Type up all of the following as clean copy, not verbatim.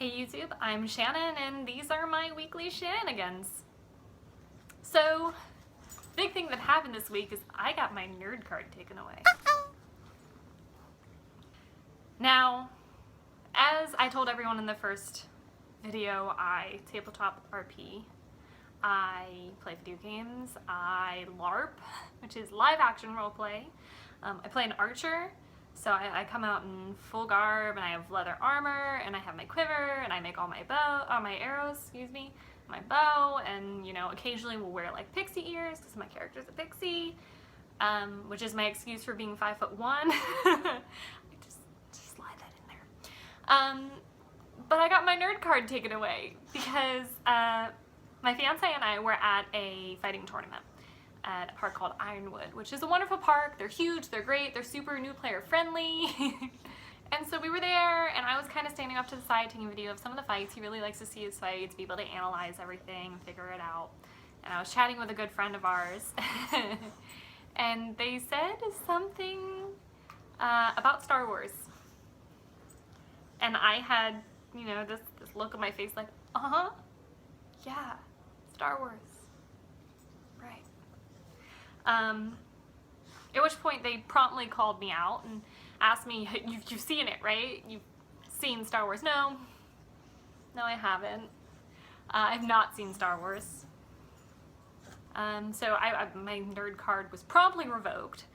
Hey YouTube, I'm Shannon and these are my weekly shenanigans. So, big thing that happened this week is I got my nerd card taken away. Now, as I told everyone in the first video, I tabletop RP, I play video games, I LARP, which is live action roleplay, I play an archer. So I come out in full garb and I have leather armor and I have my quiver and I make all my my arrows, my bow, and occasionally we'll wear like pixie ears because my character's a pixie, which is my excuse for being 5'1". I just slide that in there. But I got my nerd card taken away because my fiance and I were at a fighting tournament at a park called Ironwood, which is a wonderful park. They're huge, they're great, they're super new player friendly. And so we were there and I was kind of standing off to the side taking a video of some of the fights. He really likes to see his fights, be able to analyze everything, figure it out. And I was chatting with a good friend of ours and they said something about Star Wars. And I had, this look on my face like, yeah, Star Wars. At which point they promptly called me out and asked me, you've seen it, right? You've seen Star Wars? No, I haven't. I've not seen Star Wars. So my nerd card was promptly revoked.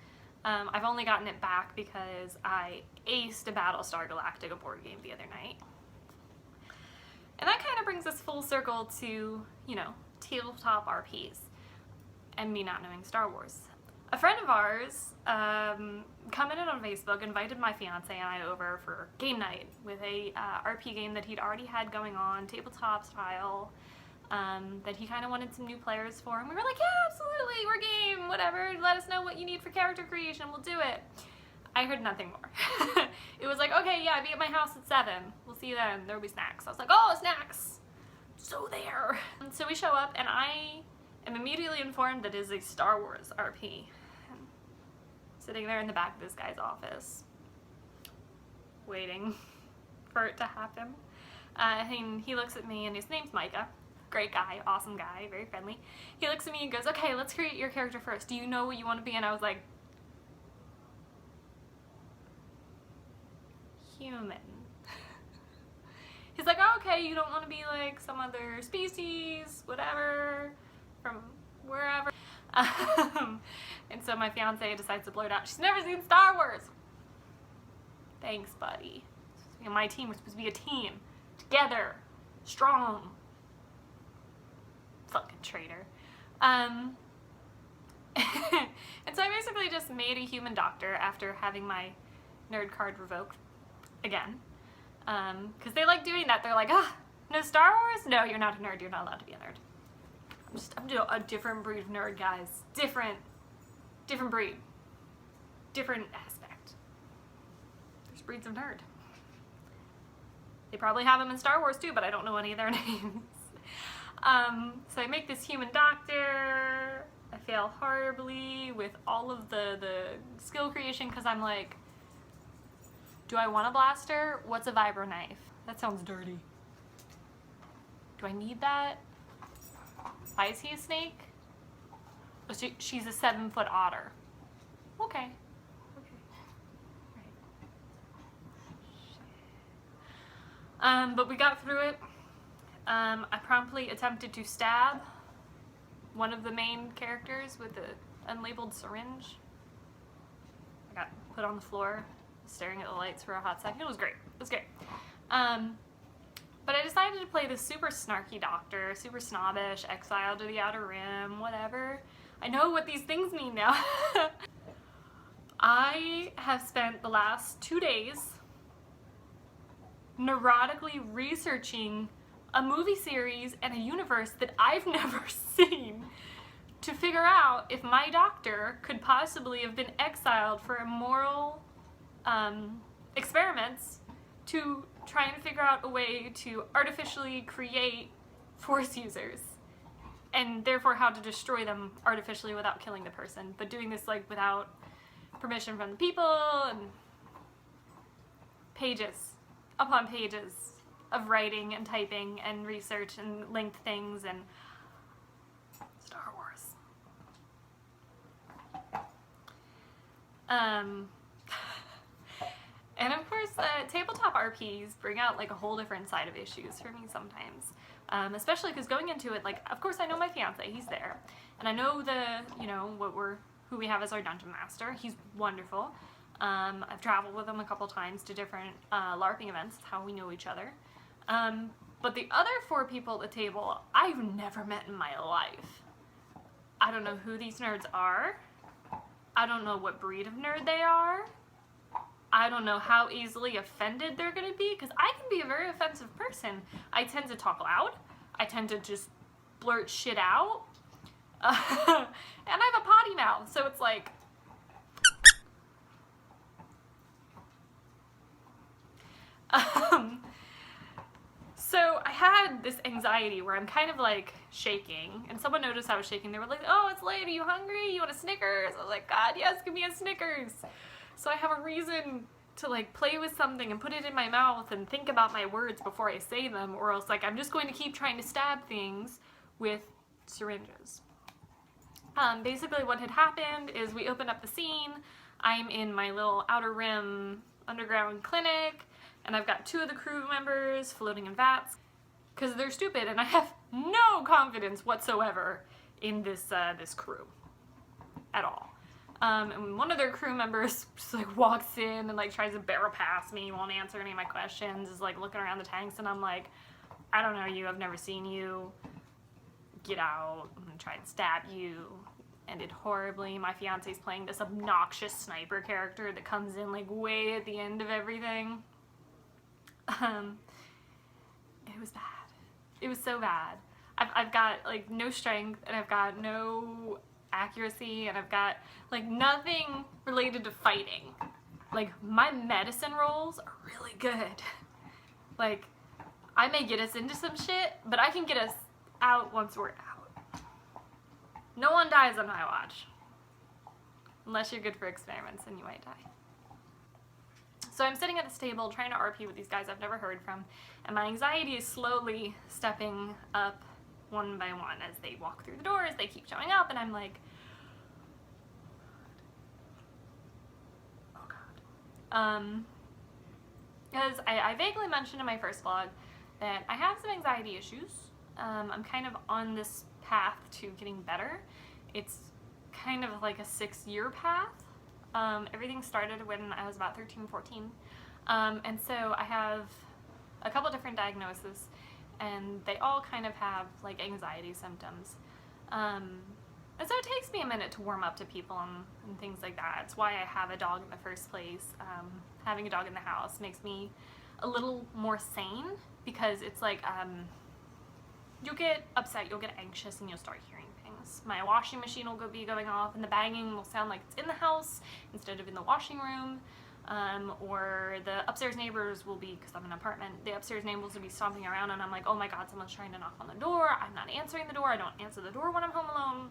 I've only gotten it back because I aced a Battlestar Galactica board game the other night. And that kind of brings us full circle to, tabletop RPs. And me not knowing Star Wars. A friend of ours commented on Facebook, invited my fiance and I over for game night with a RP game that he'd already had going on, tabletop style, that he kind of wanted some new players for. And we were like, yeah, absolutely, we're game, whatever, let us know what you need for character creation, we'll do it. I heard nothing more. It was like, okay, yeah, be at my house at 7. We'll see you then, there'll be snacks. I was like, oh, snacks, so there. And so we show up and I'm immediately informed that it is a Star Wars RP. I'm sitting there in the back of this guy's office, waiting for it to happen. And he looks at me, and his name's Micah. Great guy, awesome guy, very friendly. He looks at me and goes, okay, let's create your character first. Do you know what you want to be? And I was like, human. He's like, oh, okay, you don't want to be like some other species, whatever, from wherever. And so my fiance decides to blurt out, she's never seen Star Wars. Thanks, buddy. My team, we're supposed to be a team. Together. Strong. Fucking traitor. And so I basically just made a human doctor after having my nerd card revoked again. Because they like doing that. They're like, no Star Wars? No, you're not a nerd. You're not allowed to be a nerd. I'm just a different breed of nerd, guys. Different breed. Different aspect. There's breeds of nerd. They probably have them in Star Wars too, but I don't know any of their names. So I make this human doctor. I fail horribly with all of the skill creation because I'm like, do I want a blaster? What's a vibro knife? That sounds dirty. Do I need that? Why is he a snake? Oh, she's a 7-foot otter. Okay. Right. But we got through it. I promptly attempted to stab one of the main characters with an unlabeled syringe. I got put on the floor, staring at the lights for a hot second. It was great. But I decided to play this super snarky doctor, super snobbish, exiled to the Outer Rim, whatever. I know what these things mean now. I have spent the last 2 days neurotically researching a movie series and a universe that I've never seen to figure out if my doctor could possibly have been exiled for immoral experiments to try and figure out a way to artificially create Force users and therefore how to destroy them artificially without killing the person, but doing this like without permission from the people, and pages upon pages of writing and typing and research and linked things and Star Wars. And of course, tabletop RPs bring out like a whole different side of issues for me sometimes. Especially because going into it, like, of course I know my fiance, he's there. And I know who we have as our dungeon master. He's wonderful. I've traveled with him a couple times to different LARPing events. That's how we know each other. But the other 4 people at the table, I've never met in my life. I don't know who these nerds are. I don't know what breed of nerd they are. I don't know how easily offended they're going to be, because I can be a very offensive person. I tend to talk loud. I tend to just blurt shit out. And I have a potty mouth, so it's like... So I had this anxiety where I'm kind of like shaking, and someone noticed I was shaking. They were like, "Oh, it's late, are you hungry? You want a Snickers?" I was like, "God, yes, give me a Snickers." So I have a reason to like play with something and put it in my mouth and think about my words before I say them, or else like I'm just going to keep trying to stab things with syringes. Basically what had happened is we opened up the scene. I'm in my little Outer Rim underground clinic, and I've got 2 of the crew members floating in vats because they're stupid, and I have no confidence whatsoever in this crew at all. And one of their crew members just like walks in and like tries to barrel past me, won't answer any of my questions, is like looking around the tanks, and I'm like, "I don't know you, I've never seen you, get out." I'm gonna try and stab you. Ended horribly. My fiance's playing this obnoxious sniper character that comes in like way at the end of everything. It was bad. It was so bad. I've got like no strength, and I've got no accuracy, and I've got like nothing related to fighting. Like my medicine rolls are really good. Like I may get us into some shit, but I can get us out once we're out. No one dies on my watch. Unless you're good for experiments, and you might die. So I'm sitting at this table trying to RP with these guys I've never heard from, and my anxiety is slowly stepping up one by one as they walk through the doors. They keep showing up, and I'm like, oh god. Because I vaguely mentioned in my first vlog that I have some anxiety issues. I'm kind of on this path to getting better. It's kind of like a 6-year path. Everything started when I was about 13, 14. And so I have a couple different diagnoses, and they all kind of have like anxiety symptoms. And so it takes me a minute to warm up to people and things like that. It's why I have a dog in the first place. Having a dog in the house makes me a little more sane, because it's like, you'll get upset, you'll get anxious, and you'll start hearing things. My washing machine will be going off, and the banging will sound like it's in the house instead of in the washing room. Or the upstairs neighbors will be, because I'm in an apartment, the upstairs neighbors will be stomping around, and I'm like, oh my god, someone's trying to knock on the door. I'm not answering the door. I don't answer the door when I'm home alone.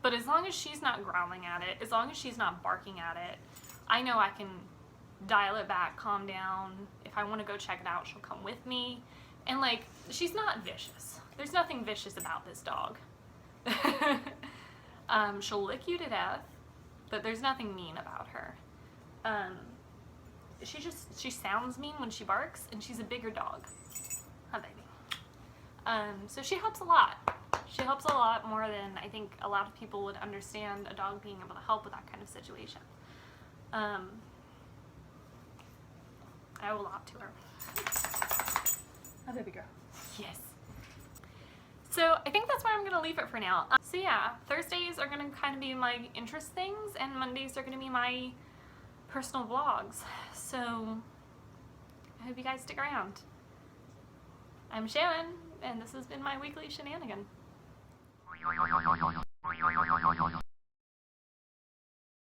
But as long as she's not growling at it, as long as she's not barking at it, I know I can dial it back, calm down. If I want to go check it out, she'll come with me. And like, she's not vicious. There's nothing vicious about this dog. She'll lick you to death, but there's nothing mean about her. She sounds mean when she barks, and she's a bigger dog. Huh, baby. So she helps a lot. She helps a lot more than I think a lot of people would understand a dog being able to help with that kind of situation. I owe a lot to her. A baby girl. Yes. So I think that's where I'm going to leave it for now. So yeah, Thursdays are going to kind of be my interest things, and Mondays are going to be my personal vlogs. So I hope you guys stick around. I'm Shannon, and this has been my weekly shenanigan.